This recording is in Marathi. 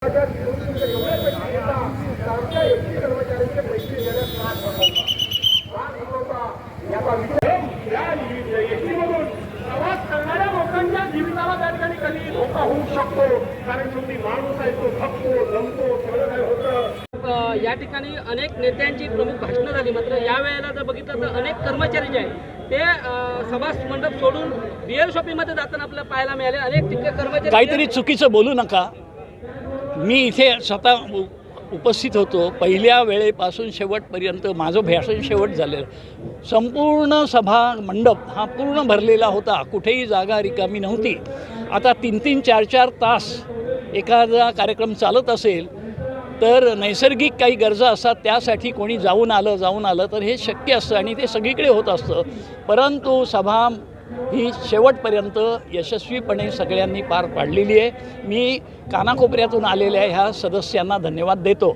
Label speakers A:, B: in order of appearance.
A: लोकांच्या जीविताला त्या ठिकाणी कधी धोका होऊ शकतो, कारण शेवटी माणूस आहे तो थकतो दमतो सगळं काय होतं।
B: या ठिकाणी अनेक नेत्यांची प्रमुख भाषणं झाली, मात्र यावेळेला जर बघितलं तर अनेक कर्मचारी जे आहेत ते सभा मंडप सोडून बिअर शॉपिंगमध्ये जाताना आपल्याला पाहायला मिळाले। अनेक ठिकाणी कर्मचारी
C: काहीतरी चुकीचं बोलू नका। मी इथे स्वतः उपस्थित होतो, पहिल्या वेळेपासून शेवटपर्यंत माझं भाषण शेवट झालेलं। संपूर्ण सभा मंडप हा पूर्ण भरलेला होता, कुठेही जागा रिकामी नव्हती। आता 3-3, 4-4 तास एखादा कार्यक्रम चालत असेल तर नैसर्गिक काही गरजा असतात, त्यासाठी कोणी जाऊन आलं तर हे शक्य असतं आणि ते सगळीकडे होत असतं। परंतु सभा ही शेवटपर्यंत यशस्वीपणे सगळ्यांनी पार पाडलेली आहे। मी कानाकोपऱ्यातून आलेल्या ह्या सदस्यांना धन्यवाद देतो।